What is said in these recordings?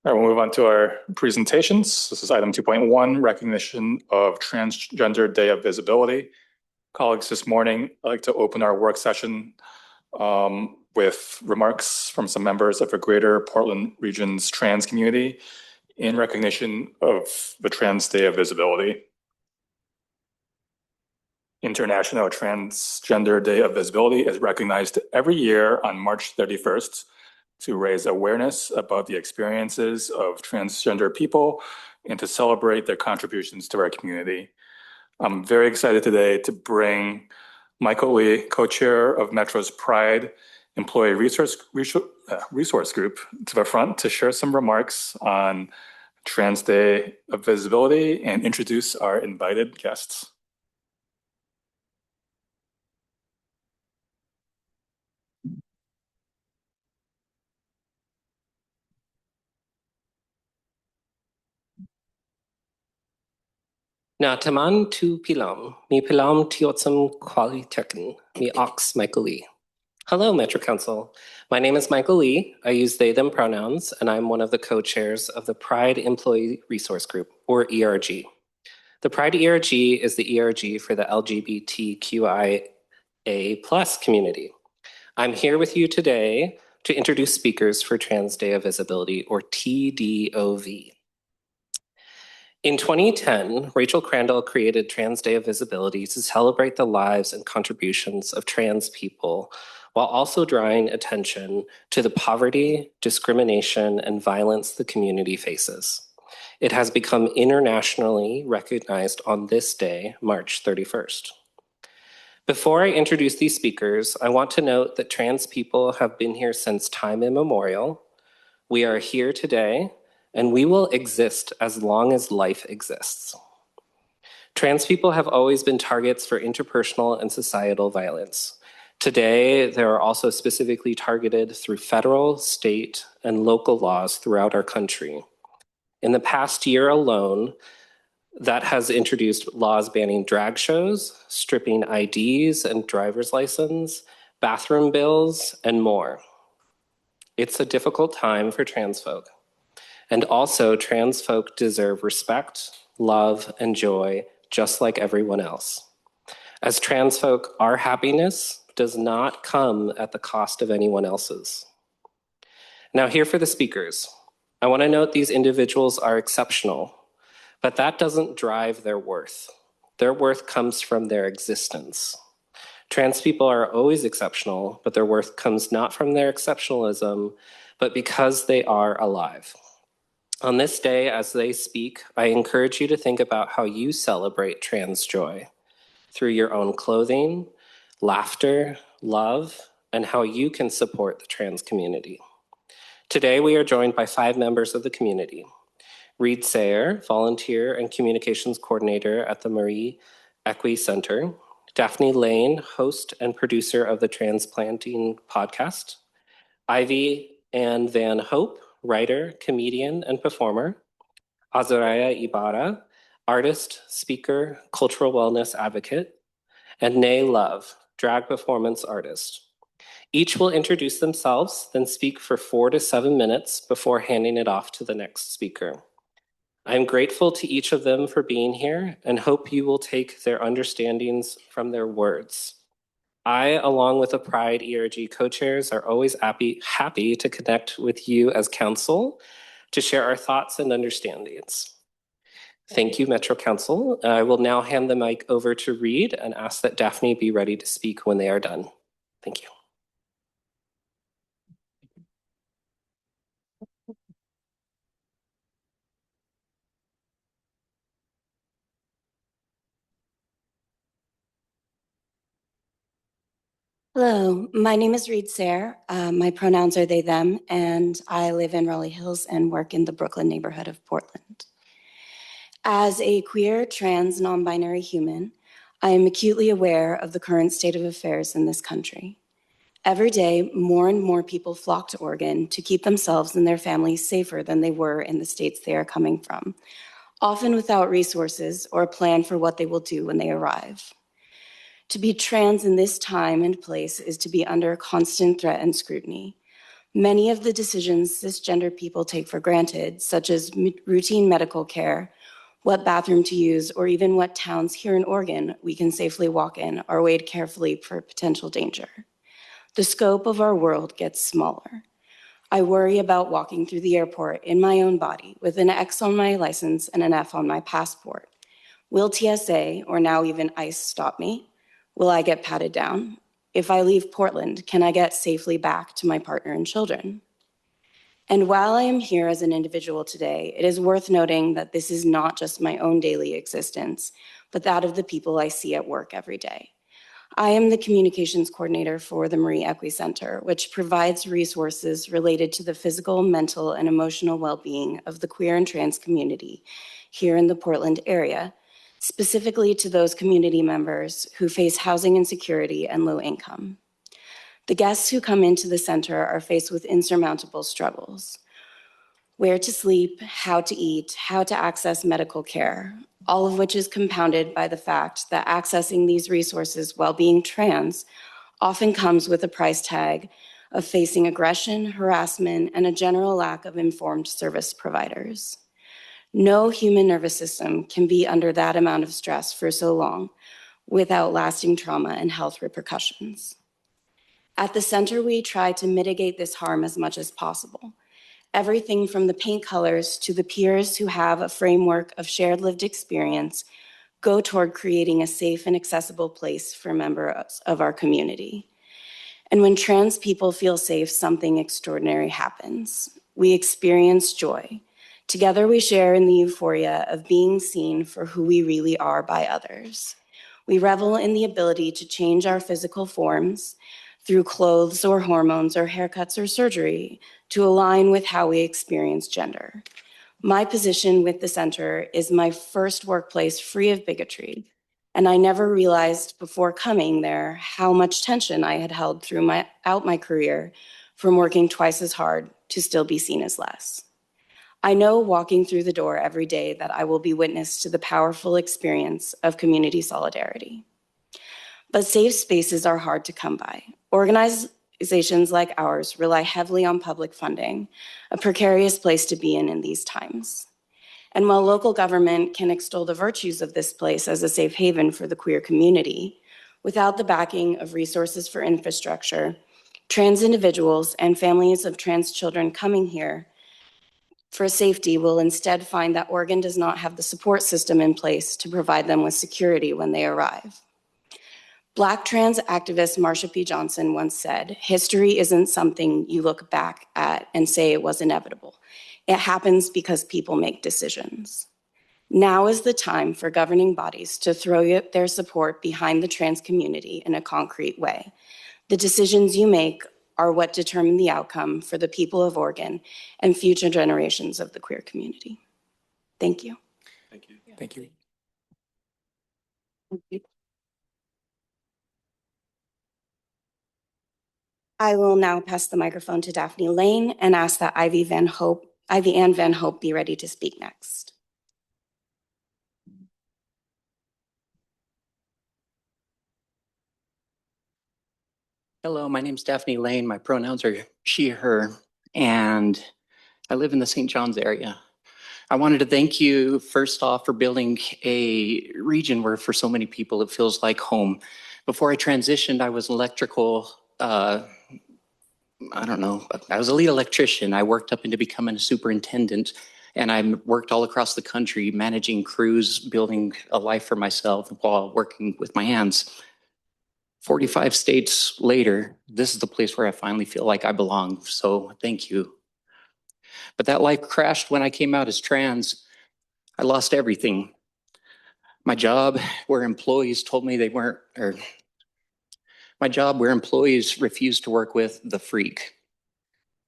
All right, we'll move on to our presentations. This is item 2.1, recognition of Transgender Day of Visibility. Colleagues, this morning, I'd like to open our work session with remarks from some members of the Greater Portland Region's trans community in recognition of the Trans Day of Visibility. International Transgender Day of Visibility is recognized every year on March 31st to raise awareness about the experiences of transgender people and to celebrate their contributions to our community. I'm very excited today to bring Michael Lee, co-chair of Metro's Pride Employee Resource Group, to the front to share some remarks on Trans Day of Visibility and introduce our invited guests. Na taman tu pilam, mi pilam tiotsam qualitekin, mi ox Michael Lee. Hello, Metro Council. My name is Michael Lee. I use they, them pronouns, and I'm one of the co-chairs of the Pride Employee Resource Group, or ERG. The Pride ERG is the ERG for the LGBTQIA+ community. I'm here with you today to introduce speakers for Trans Day of Visibility, or TDOV. In 2010, Rachel Crandall created Trans Day of Visibility to celebrate the lives and contributions of trans people, while also drawing attention to the poverty, discrimination, and violence the community faces. It has become internationally recognized on this day, March 31st. Before I introduce these speakers, I want to note that trans people have been here since time immemorial. We are here today, and we will exist as long as life exists. Trans people have always been targets for interpersonal and societal violence. Today, they are also specifically targeted through federal, state, and local laws throughout our country. In the past year alone, that has introduced laws banning drag shows, stripping IDs and driver's license, bathroom bills, and more. It's a difficult time for trans folk. And also, trans folk deserve respect, love, and joy, just like everyone else. As trans folk, our happiness does not come at the cost of anyone else's. Now, here for the speakers. I want to note these individuals are exceptional, but that doesn't drive their worth. Their worth comes from their existence. Trans people are always exceptional, but their worth comes not from their exceptionalism, but because they are alive. On this day, as they speak, I encourage you to think about how you celebrate trans joy through your own clothing, laughter, love, and how you can support the trans community. Today, we are joined by 5 members of the community. Reed Sayre, volunteer and communications coordinator at the Marie Equi Center. Daphne Lane, host and producer of the Transplaining Podcast. Ivy Ann Van Hope, writer, comedian, and performer. Azariah Ybarra, artist, speaker, cultural wellness advocate. And Nae Love, drag performance artist. Each will introduce themselves, then speak for 4 to 7 minutes before handing it off to the next speaker. I'm grateful to each of them for being here and hope you will take their understandings from their words. I, along with the Pride ERG co-chairs, are always happy to connect with you as council to share our thoughts and understandings. Thank you, Metro Council. I will now hand the mic over to Reed and ask that Daphne be ready to speak when they are done. Thank you. Hello, my name is Reed Sayre. My pronouns are they, them, and I live in Raleigh Hills and work in the Brooklyn neighborhood of Portland. As a queer, trans, non-binary human, I am acutely aware of the current state of affairs in this country. Every day, more and more people flock to Oregon to keep themselves and their families safer than they were in the states they are coming from, often without resources or a plan for what they will do when they arrive. To be trans in this time and place is to be under constant threat and scrutiny. Many of the decisions cisgender people take for granted, such as routine medical care, what bathroom to use, or even what towns here in Oregon we can safely walk in, are weighed carefully for potential danger. The scope of our world gets smaller. I worry about walking through the airport in my own body with an X on my license and an F on my passport. Will TSA, or now even ICE, stop me? Will I get patted down? If I leave Portland, can I get safely back to my partner and children? And while I am here as an individual today, it is worth noting that this is not just my own daily existence, but that of the people I see at work every day. I am the communications coordinator for the Marie Equi Center, which provides resources related to the physical, mental, and emotional well-being of the queer and trans community here in the Portland area, specifically to those community members who face housing insecurity and low income. The guests who come into the center are faced with insurmountable struggles: where to sleep, how to eat, how to access medical care, all of which is compounded by the fact that accessing these resources while being trans often comes with a price tag of facing aggression, harassment, and a general lack of informed service providers. No human nervous system can be under that amount of stress for so long without lasting trauma and health repercussions. At the center, we try to mitigate this harm as much as possible. Everything from the paint colors to the peers who have a framework of shared lived experience go toward creating a safe and accessible place for members of our community. And when trans people feel safe, something extraordinary happens. We experience joy. Together we share in the euphoria of being seen for who we really are by others. We revel in the ability to change our physical forms through clothes or hormones or haircuts or surgery to align with how we experience gender. My position with the center is my first workplace free of bigotry, and I never realized before coming there how much tension I had held throughout my career from working twice as hard to still be seen as less. I know walking through the door every day that I will be witness to the powerful experience of community solidarity. But safe spaces are hard to come by. Organizations like ours rely heavily on public funding, a precarious place to be in these times. And while local government can extol the virtues of this place as a safe haven for the queer community, without the backing of resources for infrastructure, trans individuals and families of trans children coming here for safety will instead find that Oregon does not have the support system in place to provide them with security when they arrive. Black trans activist Marsha P. Johnson once said, "History isn't something you look back at and say it was inevitable. It happens because people make decisions." Now is the time for governing bodies to throw their support behind the trans community in a concrete way. The decisions you make are what determine the outcome for the people of Oregon and future generations of the queer community. Thank you. Thank you. Thank you. I will now pass the microphone to Daphne Lane and ask that Ivy Ann Van Hope be ready to speak next. Hello, my name's Daphne Lane. My pronouns are she, her, and I live in the St. John's area. I wanted to thank you first off for building a region where for so many people it feels like home. Before I transitioned, I was electrical, I was a lead electrician. I worked up into becoming a superintendent, and I worked all across the country managing crews, building a life for myself while working with my hands. 45 states later, this is the place where I finally feel like I belong. So thank you. But that life crashed when I came out as trans. I lost everything. My job where employees told me they weren't, or my job where employees refused to work with the freak.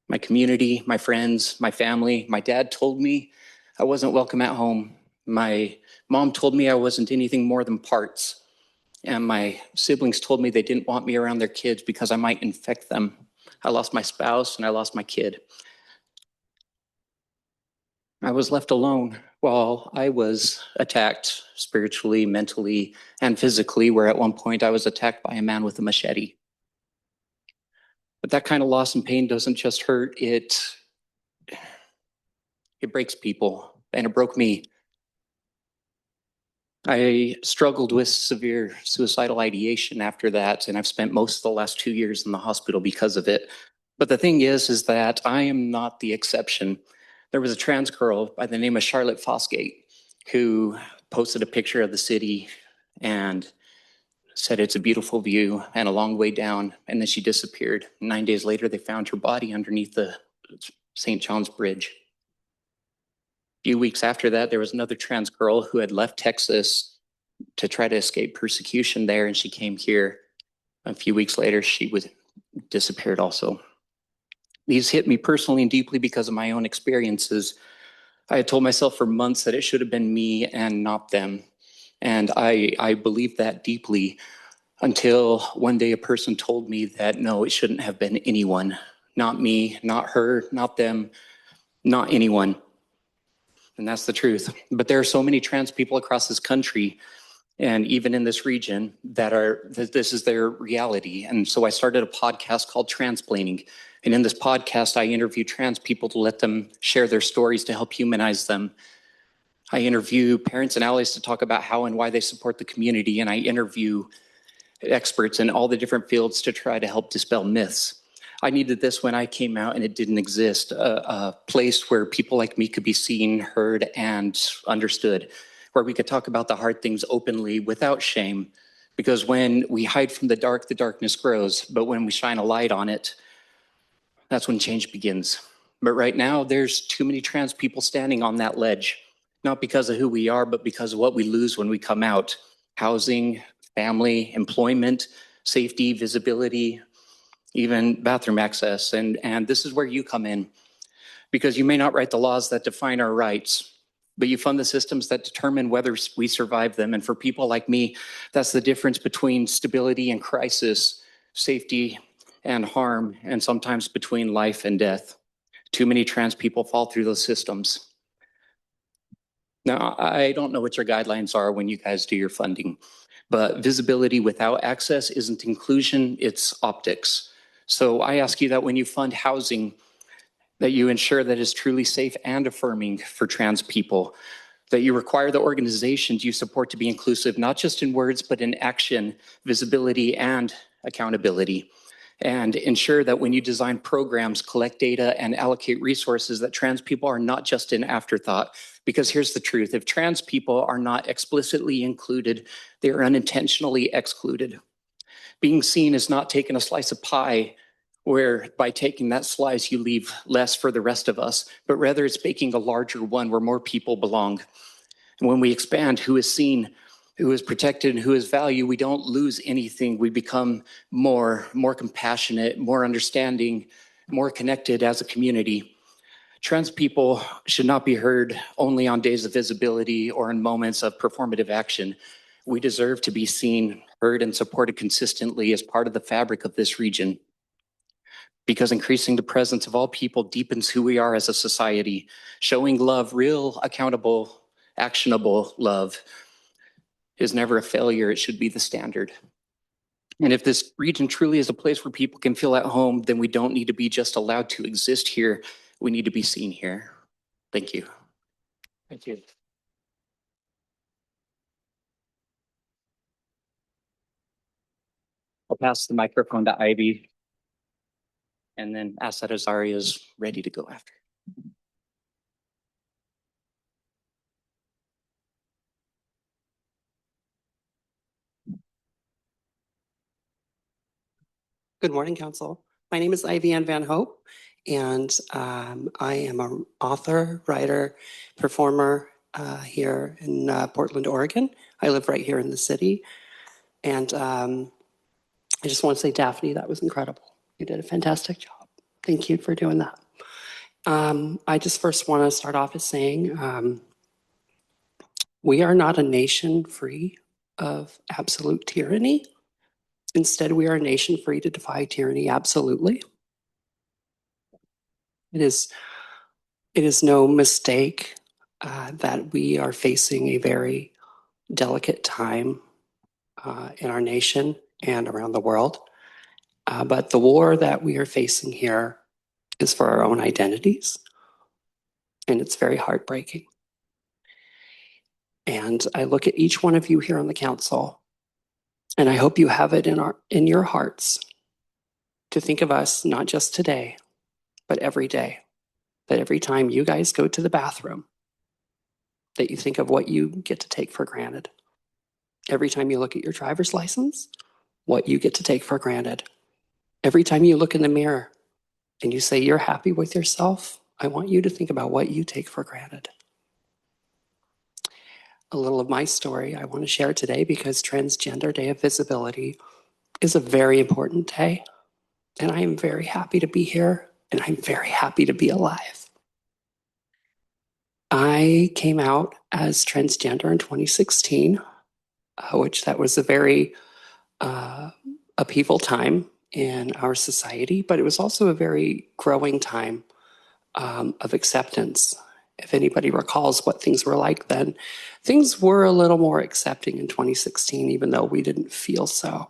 My community, my friends, my family. My dad told me I wasn't welcome at home. My mom told me I wasn't anything more than parts. And my siblings told me they didn't want me around their kids because I might infect them. I lost my spouse and I lost my kid. I was left alone while I was attacked spiritually, mentally, and physically, where at one point I was attacked by a man with a machete. But that kind of loss and pain doesn't just hurt, it breaks people, and it broke me. I struggled with severe suicidal ideation after that, and I've spent most of the last 2 years in the hospital because of it. But the thing is that I am not the exception. There was a trans girl by the name of Charlotte Fosgate who posted a picture of the city and said it's a beautiful view and a long way down, and then she disappeared. 9 days later, they found her body underneath the St. John's Bridge. A few weeks after that, there was another trans girl who had left Texas to try to escape persecution there, and she came here. A few weeks later, she was disappeared also. These hit me personally and deeply because of my own experiences. I had told myself for months that it should have been me and not them. And I believed that deeply until one day a person told me that no, it shouldn't have been anyone. Not me, not her, not them, not anyone. And that's the truth. But there are so many trans people across this country and even in this region that this is their reality. And so I started a podcast called Transplaining. And in this podcast, I interview trans people to let them share their stories to help humanize them. I interview parents and allies to talk about how and why they support the community. And I interview experts in all the different fields to try to help dispel myths. I needed this when I came out and it didn't exist, a place where people like me could be seen, heard, and understood, where we could talk about the hard things openly without shame. Because when we hide from the darkness grows, but when we shine a light on it, that's when change begins. But right now, there's too many trans people standing on that ledge, not because of who we are, but because of what we lose when we come out. Housing, family, employment, safety, visibility, even bathroom access. And this is where you come in, because you may not write the laws that define our rights, but you fund the systems that determine whether we survive them. And for people like me, that's the difference between stability and crisis, safety and harm, and sometimes between life and death. Too many trans people fall through those systems. Now, I don't know what your guidelines are when you guys do your funding, but visibility without access isn't inclusion, it's optics. So I ask you that when you fund housing, that you ensure that it's truly safe and affirming for trans people, that you require the organizations you support to be inclusive, not just in words, but in action, visibility, and accountability. And ensure that when you design programs, collect data, and allocate resources, that trans people are not just an afterthought. Because here's the truth, if trans people are not explicitly included, they are unintentionally excluded. Being seen is not taking a slice of pie where by taking that slice you leave less for the rest of us, but rather it's making a larger one where more people belong. And when we expand who is seen, who is protected, and who is valued, we don't lose anything. We become more compassionate, more understanding, more connected as a community. Trans people should not be heard only on days of visibility or in moments of performative action. We deserve to be seen, heard, and supported consistently as part of the fabric of this region. Because increasing the presence of all people deepens who we are as a society. Showing love, real, accountable, actionable love, is never a failure. It should be the standard. And if this region truly is a place where people can feel at home, then we don't need to be just allowed to exist here. We need to be seen here. Thank you. Thank you. I'll pass the microphone to Ivy and then ask that Azariah is ready to go after. Good morning, Council. My name is Ivy Ann Van Hope, and I am an author, writer, performer here in Portland, Oregon. I live right here in the city. And I just want to say, Daphne, that was incredible. You did a fantastic job. Thank you for doing that. I just first want to start off as saying we are not a nation free of absolute tyranny. Instead, we are a nation free to defy tyranny absolutely. It is no mistake that we are facing a very delicate time in our nation and around the world. But the war that we are facing here is for our own identities, and it's very heartbreaking. And I look at each one of you here on the council, and I hope you have it in your hearts to think of us not just today, but every day. That every time you guys go to the bathroom, that you think of what you get to take for granted. Every time you look at your driver's license, what you get to take for granted. Every time you look in the mirror and you say you're happy with yourself, I want you to think about what you take for granted. A little of my story I want to share today because Transgender Day of Visibility is a very important day. And I am very happy to be here, and I'm very happy to be alive. I came out as transgender in 2016, which that was a very upheaval time in our society, but it was also a very growing time of acceptance. If anybody recalls what things were like then, things were a little more accepting in 2016, even though we didn't feel so.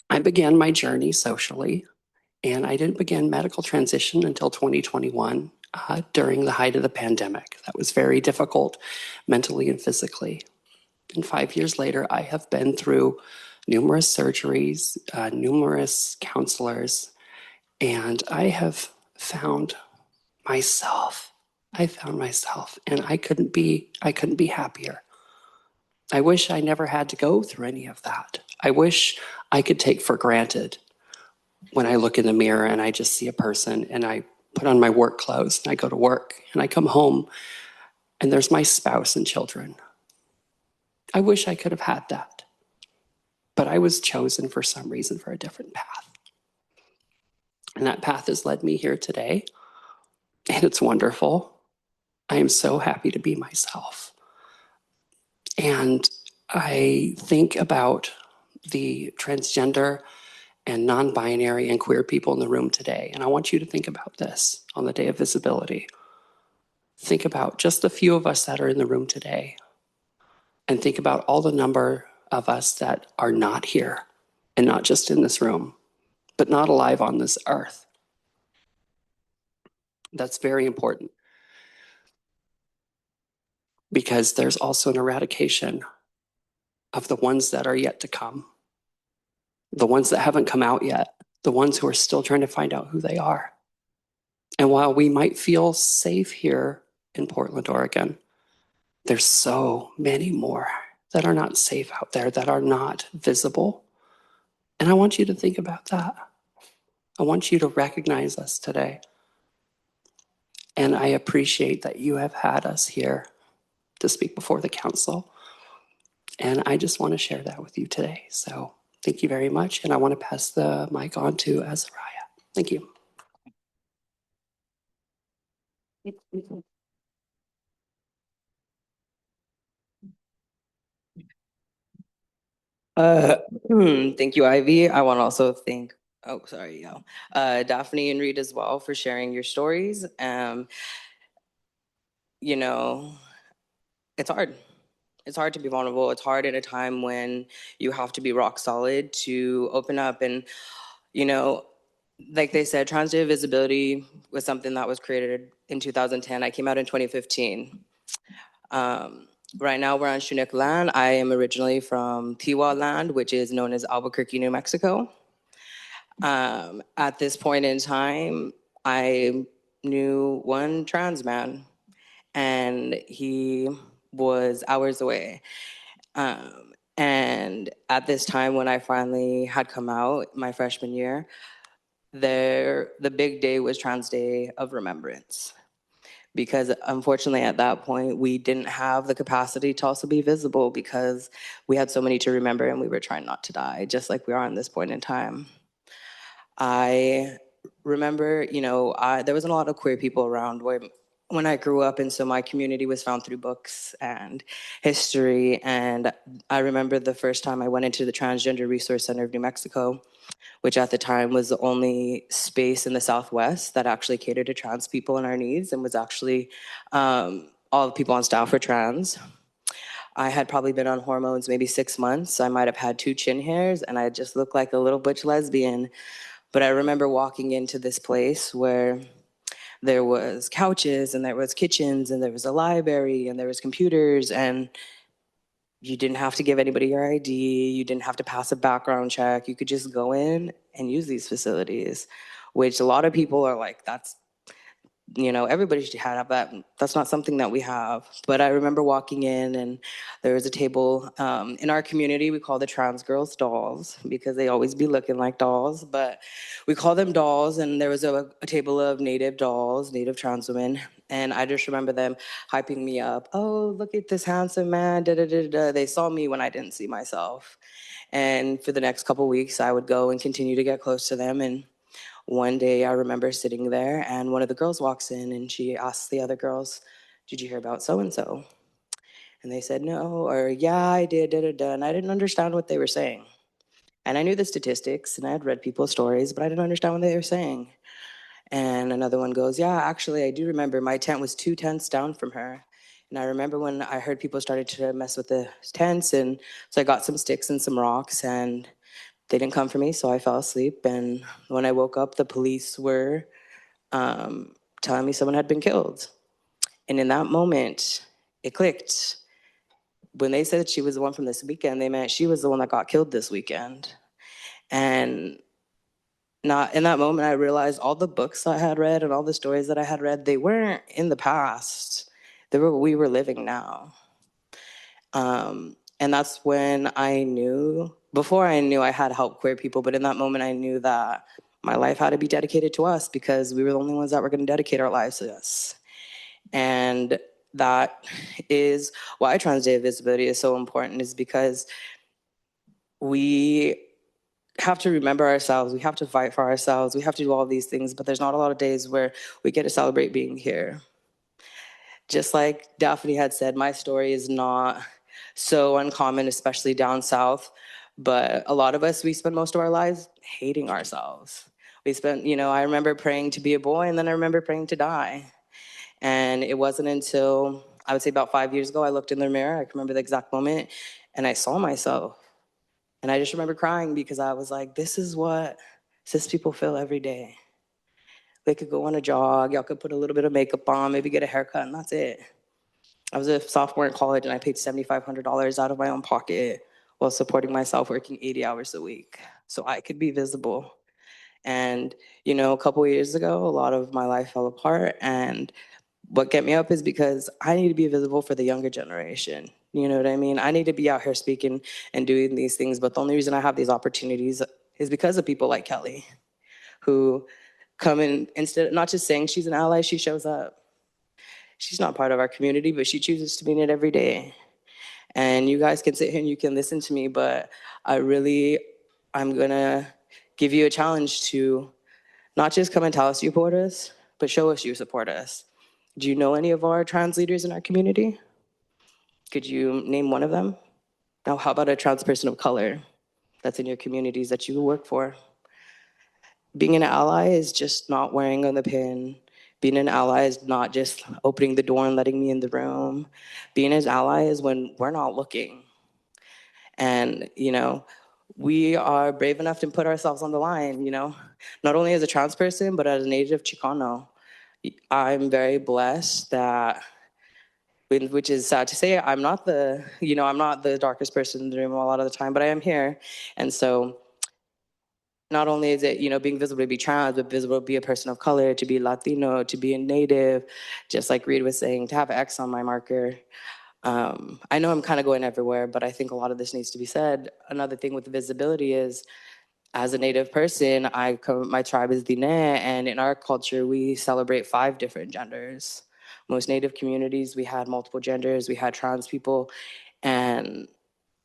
I began my journey socially, and I didn't begin medical transition until 2021 during the height of the pandemic. That was very difficult mentally and physically. And 5 years later, I have been through numerous surgeries, numerous counselors, and I have found myself. I found myself, and I couldn't be happier. I wish I never had to go through any of that. I wish I could take for granted when I look in the mirror and I just see a person and I put on my work clothes and I go to work and I come home and there's my spouse and children. I wish I could have had that, but I was chosen for some reason for a different path. And that path has led me here today, and it's wonderful. I am so happy to be myself. And I think about the transgender and non-binary and queer people in the room today. And I want you to think about this on the Day of Visibility. Think about just a few of us that are in the room today. And think about all the number of us that are not here, and not just in this room, but not alive on this earth. That's very important. Because there's also an eradication of the ones that are yet to come. The ones that haven't come out yet. The ones who are still trying to find out who they are. And while we might feel safe here in Portland, Oregon, there's so many more that are not safe out there, that are not visible. And I want you to think about that. I want you to recognize us today. And I appreciate that you have had us here to speak before the council. And I just want to share that with you today. So thank you very much. And I want to pass the mic on to Azariah. Thank you. Thank you, Ivy. I want to also thank, Daphne and Reed as well for sharing your stories. You know, it's hard. It's hard to be vulnerable. It's hard in a time when you have to be rock solid to open up. And, like they said, trans day of visibility was something that was created in 2010. I came out in 2015. Right now we're on Chinook land. I am originally from Tiwa land, which is known as Albuquerque, New Mexico. At this point in time, I knew one trans man, and he was hours away. And at this time, when I finally had come out my freshman year, the big day was Trans Day of Remembrance. Because unfortunately at that point, we didn't have the capacity to also be visible because we had so many to remember and we were trying not to die, just like we are in this point in time. I remember, there wasn't a lot of queer people around when I grew up, and so my community was found through books and history. And I remember the first time I went into the Transgender Resource Center of New Mexico, which at the time was the only space in the Southwest that actually catered to trans people and our needs, and was actually all the people on staff were trans. I had probably been on hormones maybe 6 months. I might have had 2 chin hairs, and I just looked like a little butch lesbian. But I remember walking into this place where there was couches and there was kitchens and there was a library and there was computers, and you didn't have to give anybody your ID. You didn't have to pass a background check. You could just go in and use these facilities, which a lot of people are like, that's, everybody should have that. That's not something that we have. But I remember walking in, and there was a table. In our community, we call the trans girls dolls because they always be looking like dolls. But we call them dolls, and there was a table of Native dolls, Native trans women. And I just remember them hyping me up. Oh, look at this handsome man. Da, da, da, da. They saw me when I didn't see myself. And for the next couple of weeks, I would go and continue to get close to them. And one day I remember sitting there, and one of the girls walks in and she asks the other girls, did you hear about so-and-so? And they said, no, or yeah, I did, da, da, da. And I didn't understand what they were saying. And I knew the statistics and I had read people's stories, but I didn't understand what they were saying. And another one goes, yeah, actually, I do remember my tent was 2 tents down from her. And I remember when I heard people started to mess with the tents, and so I got some sticks and some rocks, and they didn't come for me, so I fell asleep. And when I woke up, the police were telling me someone had been killed. And in that moment, it clicked. When they said that she was the one from this weekend, they meant she was the one that got killed this weekend. And not in that moment, I realized all the books I had read and all the stories that I had read, they weren't in the past. They were what we were living now. And that's when I knew, before I knew I had helped queer people, but in that moment I knew that my life had to be dedicated to us because we were the only ones that were going to dedicate our lives to us. And that is why Trans Day of Visibility is so important, is because we have to remember ourselves, we have to fight for ourselves, we have to do all these things, but there's not a lot of days where we get to celebrate being here. Just like Daphne had said, my story is not so uncommon, especially down south. But a lot of us, we spend most of our lives hating ourselves. We spent, I remember praying to be a boy, and then I remember praying to die. And it wasn't until, I would say about 5 years ago, I looked in the mirror, I can remember the exact moment, and I saw myself. And I just remember crying because I was like, this is what cis people feel every day. They could go on a jog, y'all could put a little bit of makeup on, maybe get a haircut, and that's it. I was a sophomore in college, and I paid $7,500 out of my own pocket while supporting myself working 80 hours a week so I could be visible. And, a couple of years ago, a lot of my life fell apart. And what kept me up is because I need to be visible for the younger generation. You know what I mean? I need to be out here speaking and doing these things. But the only reason I have these opportunities is because of people like Kelly, who come in, instead, not just saying she's an ally, she shows up. She's not part of our community, but she chooses to be in it every day. And you guys can sit here and you can listen to me, but I'm gonna give you a challenge to not just come and tell us you support us, but show us you support us. Do you know any of our trans leaders in our community? Could you name one of them? Now, how about a trans person of color that's in your communities that you work for? Being an ally is just not wearing on the pin. Being an ally is not just opening the door and letting me in the room. Being an ally is when we're not looking. And, we are brave enough to put ourselves on the line, not only as a trans person, but as a native Chicano. I'm very blessed that, which is sad to say, I'm not the darkest person in the room a lot of the time, but I am here. And so not only is it, being visible to be trans, but visible to be a person of color, to be Latino, to be a Native, just like Reed was saying, to have X on my marker. I know I'm kind of going everywhere, but I think a lot of this needs to be said. Another thing with visibility is, as a Native person, my tribe is the Nae, and in our culture, we celebrate 5 different genders. Most Native communities, we had multiple genders, we had trans people, and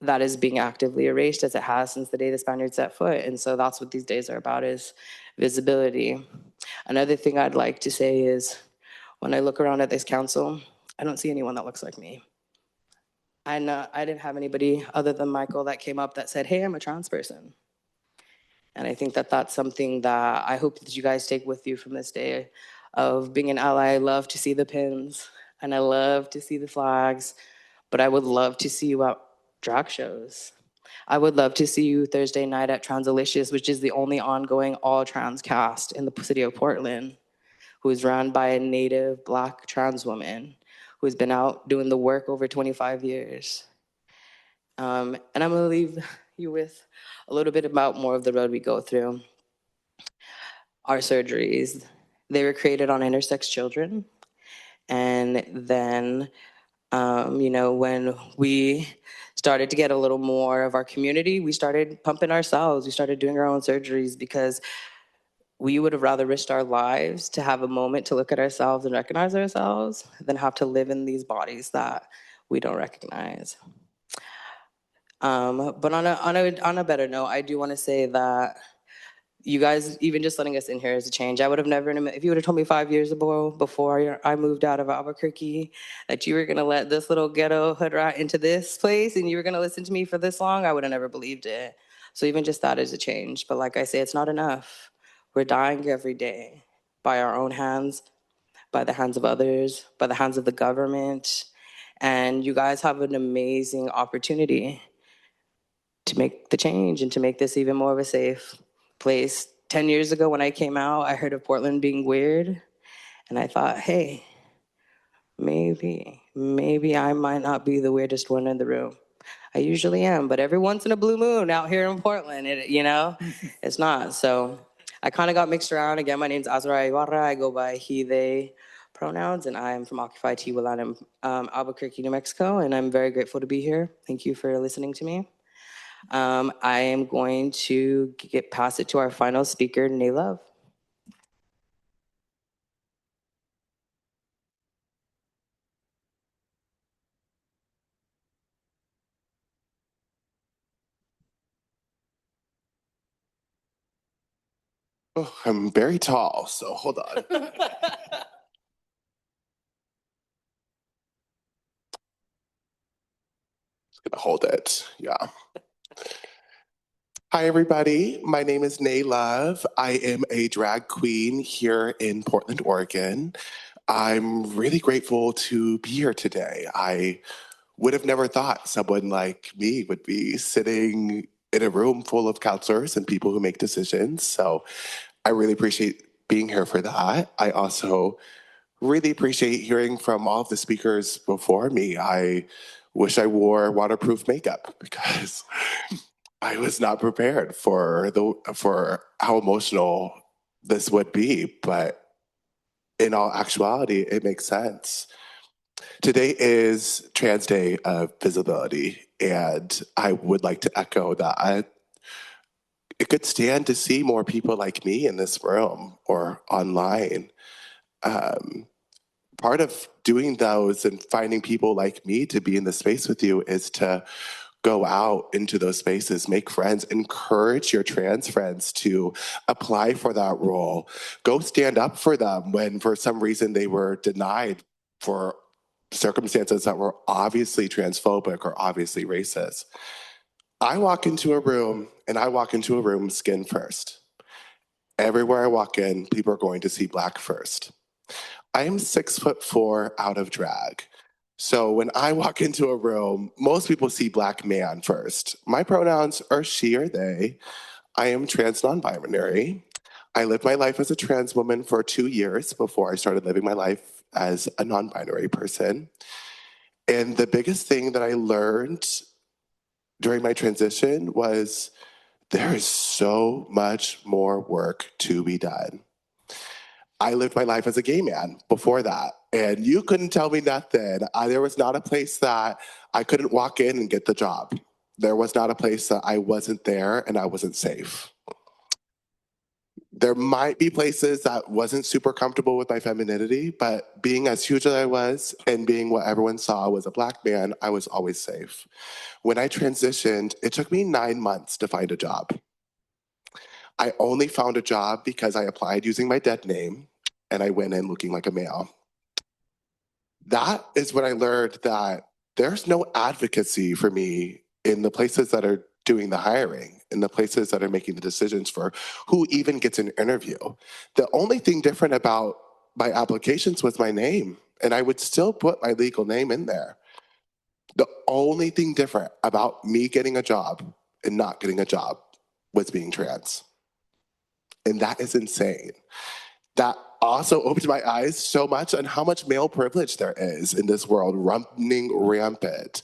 that is being actively erased as it has since the day the Spaniards set foot. And so that's what these days are about, is visibility. Another thing I'd like to say is, when I look around at this council, I don't see anyone that looks like me. I didn't have anybody other than Michael that came up that said, hey, I'm a trans person. And I think that that's something that I hope that you guys take with you from this day of being an ally. I love to see the pins and I love to see the flags, but I would love to see you at drag shows. I would love to see you Thursday night at Transalicious, which is the only ongoing all-trans cast in the city of Portland, who is run by a native Black trans woman who's been out doing the work over 25 years. And I'm gonna leave you with a little bit about more of the road we go through. Our surgeries, they were created on intersex children. And then, when we started to get a little more of our community, we started pumping ourselves. We started doing our own surgeries because we would have rather risked our lives to have a moment to look at ourselves and recognize ourselves than have to live in these bodies that we don't recognize. But on a better note, I do want to say that you guys, even just letting us in here is a change. I would have never, if you would have told me 5 years ago, before I moved out of Albuquerque, that you were gonna let this little ghetto hood rat into this place and you were gonna listen to me for this long, I would have never believed it. So even just that is a change. But like I say, it's not enough. We're dying every day by our own hands, by the hands of others, by the hands of the government. And you guys have an amazing opportunity to make the change and to make this even more of a safe place. 10 years ago when I came out, I heard of Portland being weird. And I thought, hey, maybe I might not be the weirdest one in the room. I usually am, but every once in a blue moon out here in Portland, it's not. So I kind of got mixed around. Again, my name's Azariah Ybarra. I go by he, they pronouns, and I'm from Occupy Tijuana, Albuquerque, New Mexico, and I'm very grateful to be here. Thank you for listening to me. I am going to pass it to our final speaker, Nae Love. Oh, I'm very tall, so hold on. Just gonna hold it, yeah. Hi, everybody. My name is Nae Love. I am a drag queen here in Portland, Oregon. I'm really grateful to be here today. I would have never thought someone like me would be sitting in a room full of counselors and people who make decisions. So I really appreciate being here for that. I also really appreciate hearing from all of the speakers before me. I wish I wore waterproof makeup because I was not prepared for how emotional this would be, but in all actuality, it makes sense. Today is Trans Day of Visibility, and I would like to echo that. It could stand to see more people like me in this room or online. Part of doing those and finding people like me to be in the space with you is to go out into those spaces, make friends, encourage your trans friends to apply for that role. Go stand up for them when for some reason they were denied for circumstances that were obviously transphobic or obviously racist. I walk into a room skin first. Everywhere I walk in, people are going to see Black first. I am 6'4" out of drag. So when I walk into a room, most people see Black man first. My pronouns are she or they. I am trans non-binary. I lived my life as a trans woman for 2 years before I started living my life as a non-binary person. And the biggest thing that I learned during my transition was there is so much more work to be done. I lived my life as a gay man before that, and you couldn't tell me nothing. There was not a place that I couldn't walk in and get the job. There was not a place that I wasn't there and I wasn't safe. There might be places that wasn't super comfortable with my femininity, but being as huge as I was and being what everyone saw was a Black man, I was always safe. When I transitioned, it took me 9 months to find a job. I only found a job because I applied using my dead name and I went in looking like a male. That is when I learned that there's no advocacy for me in the places that are doing the hiring, in the places that are making the decisions for who even gets an interview. The only thing different about my applications was my name, and I would still put my legal name in there. The only thing different about me getting a job and not getting a job was being trans. And that is insane. That also opened my eyes so much on how much male privilege there is in this world running rampant.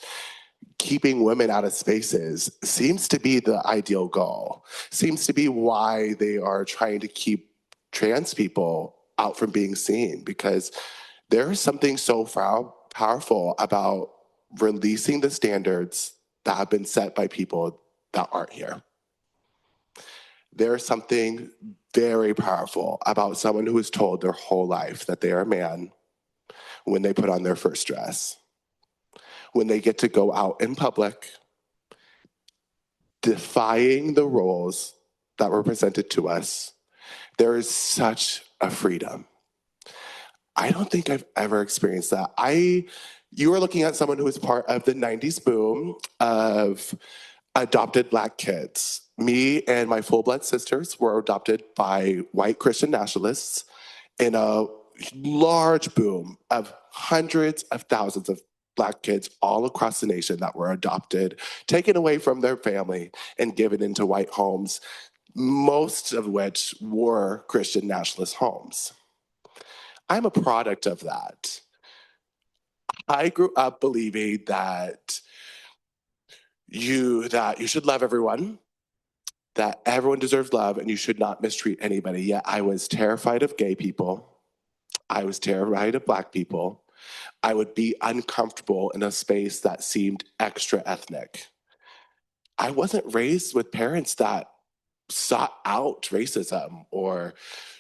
Keeping women out of spaces seems to be the ideal goal, seems to be why they are trying to keep trans people out from being seen, because there is something so powerful about releasing the standards that have been set by people that aren't here. There's something very powerful about someone who is told their whole life that they are a man when they put on their first dress, when they get to go out in public, defying the roles that were presented to us. There is such a freedom. I don't think I've ever experienced that. You are looking at someone who was part of the 90s boom of adopted Black kids. Me and my full-blood sisters were adopted by white Christian nationalists in a large boom of hundreds of thousands of Black kids all across the nation that were adopted, taken away from their family, and given into white homes, most of which were Christian nationalist homes. I'm a product of that. I grew up believing that you should love everyone, that everyone deserves love, and you should not mistreat anybody. Yet I was terrified of gay people. I was terrified of Black people. I would be uncomfortable in a space that seemed extra ethnic. I wasn't raised with parents that sought out racism or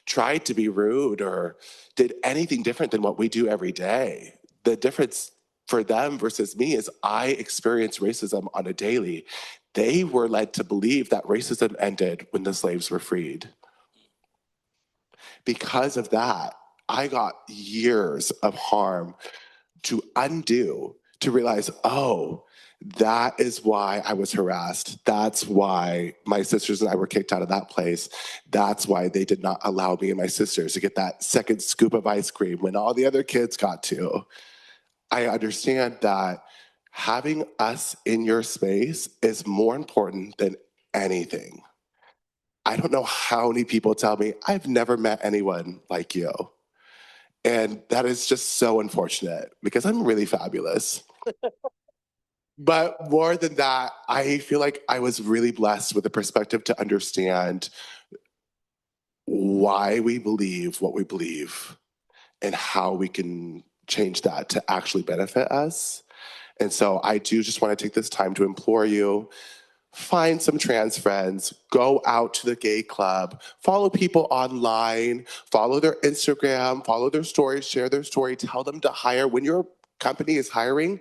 tried to be rude or did anything different than what we do every day. The difference for them versus me is I experience racism on a daily. They were led to believe that racism ended when the slaves were freed. Because of that, I got years of harm to undo, to realize, oh, that is why I was harassed. That's why my sisters and I were kicked out of that place. That's why they did not allow me and my sisters to get that second scoop of ice cream when all the other kids got to. I understand that having us in your space is more important than anything. I don't know how many people tell me, I've never met anyone like you. And that is just so unfortunate because I'm really fabulous. But more than that, I feel like I was really blessed with the perspective to understand why we believe what we believe and how we can change that to actually benefit us. And so I do just want to take this time to implore you, find some trans friends, go out to the gay club, follow people online, follow their Instagram, follow their stories, share their story, tell them to hire. When your company is hiring,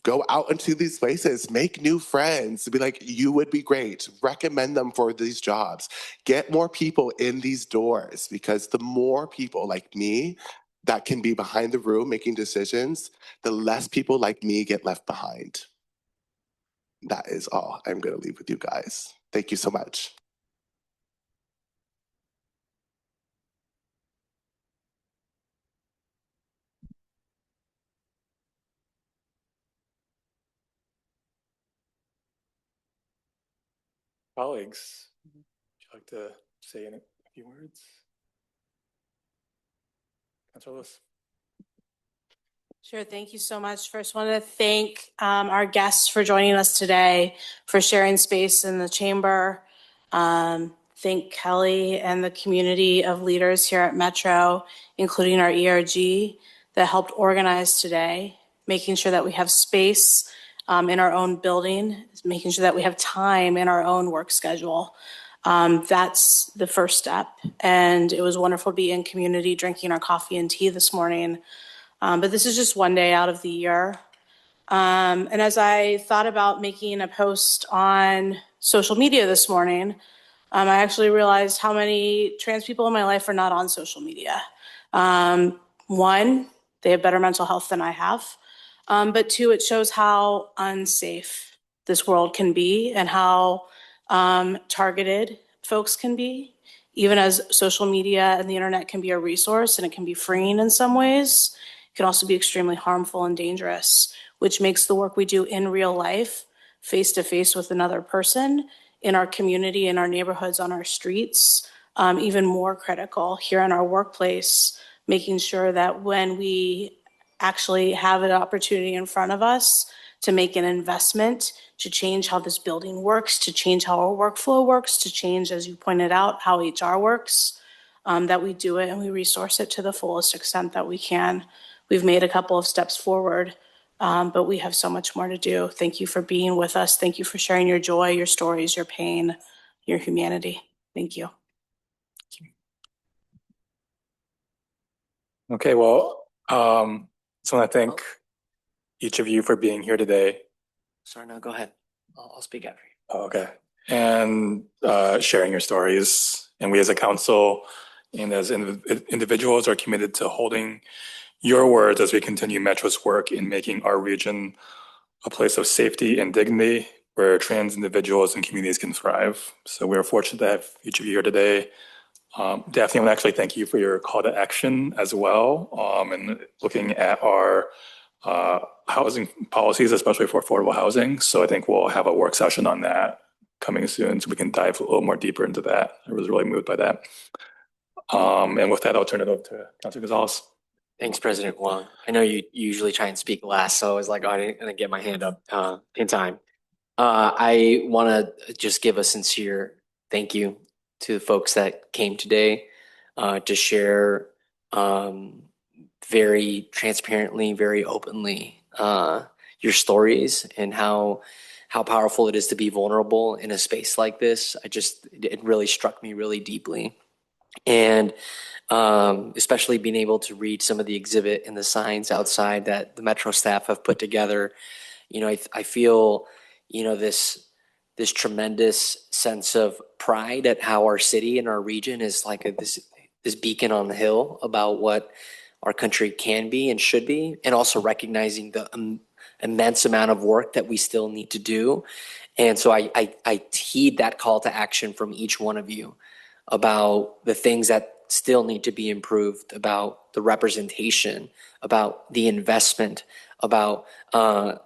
go out into these places, make new friends, be like, you would be great. Recommend them for these jobs. Get more people in these doors, because the more people like me that can be behind the room making decisions, the less people like me get left behind. That is all I'm going to leave with you guys. Thank you so much. Colleagues, would you like to say a few words? Councilor Lewis. Sure, thank you so much. First, want to thank our guests for joining us today, for sharing space in the chamber. Thank Kelly and the community of leaders here at Metro, including our ERG, that helped organize today, making sure that we have space in our own building, making sure that we have time in our own work schedule. That's the first step. And it was wonderful to be in community drinking our coffee and tea this morning. But this is just one day out of the year. And as I thought about making a post on social media this morning, I actually realized how many trans people in my life are not on social media. One, they have better mental health than I have. But two, it shows how unsafe this world can be and how targeted folks can be. Even as social media and the internet can be a resource and it can be freeing in some ways, it can also be extremely harmful and dangerous which makes the work we do in real life, face to face with another person in our community, in our neighborhoods, on our streets, even more critical here in our workplace, making sure that when we actually have an opportunity in front of us to make an investment, to change how this building works, to change how our workflow works, to change, as you pointed out, how HR works, that we do it and we resource it to the fullest extent that we can. We've made a couple of steps forward, but we have so much more to do. Thank you for being with us. Thank you for sharing your joy, your stories, your pain, your humanity. Thank you. Okay, well, so I want to thank each of you for being here today. Sorry, no, go ahead. I'll speak after you. Oh, okay. And sharing your stories. And we as a council and as individuals are committed to holding your words as we continue Metro's work in making our region a place of safety and dignity where trans individuals and communities can thrive. So we're fortunate to have each of you here today. Daphne, I want to actually thank you for your call to action as well, and looking at our housing policies, especially for affordable housing. So I think we'll have a work session on that coming soon so we can dive a little more deeper into that. I was really moved by that. And with that, I'll turn it over to Councilor Gonzalez. Thanks, President Wong. I know you usually try and speak last, so I was like, oh, I didn't get my hand up in time. I want to just give a sincere thank you to the folks that came today to share very transparently, very openly your stories and how powerful it is to be vulnerable in a space like this. It really struck me really deeply. And especially being able to read some of the exhibit and the signs outside that the Metro staff have put together. You know, I feel, you know, this tremendous sense of pride at how our city and our region is like this beacon on the hill about what our country can be and should be, and also recognizing the immense amount of work that we still need to do. And so I heed that call to action from each one of you about the things that still need to be improved, about the representation, about the investment, about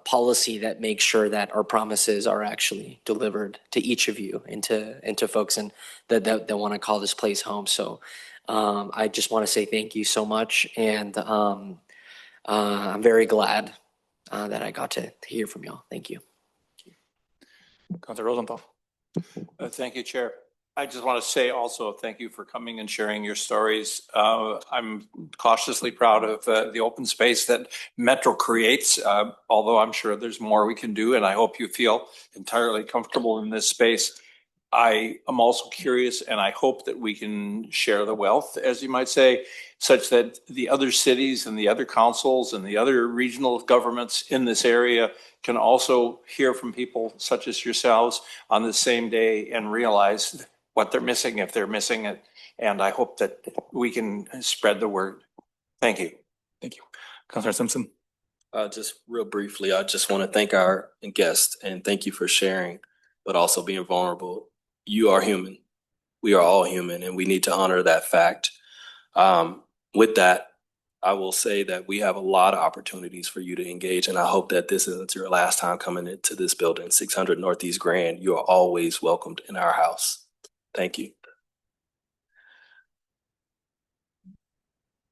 policy that makes sure that our promises are actually delivered to each of you and to folks and that want to call this place home. So I just want to say thank you so much, and I'm very glad that I got to hear from y'all. Thank you. Councilor Rosenthal. Thank you, Chair. I just want to say also thank you for coming and sharing your stories. I'm cautiously proud of the open space that Metro creates, although I'm sure there's more we can do, and I hope you feel entirely comfortable in this space. I am also curious, and I hope that we can share the wealth, as you might say, such that the other cities and the other councils and the other regional governments in this area can also hear from people such as yourselves on the same day and realize what they're missing if they're missing it. And I hope that we can spread the word. Thank you. Thank you. Councilor Simpson. Just real briefly, I just want to thank our guests and thank you for sharing, but also being vulnerable. You are human. We are all human, and we need to honor that fact. With that, I will say that we have a lot of opportunities for you to engage, and I hope that this isn't your last time coming into this building, 600 Northeast Grand. You are always welcomed in our house. Thank you.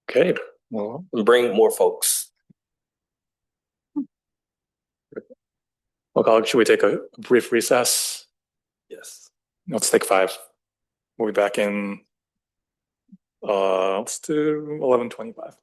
Okay, well, Bring more folks. well, should we take a brief recess? Yes. Let's take 5. We'll be back in, let's do 11:25.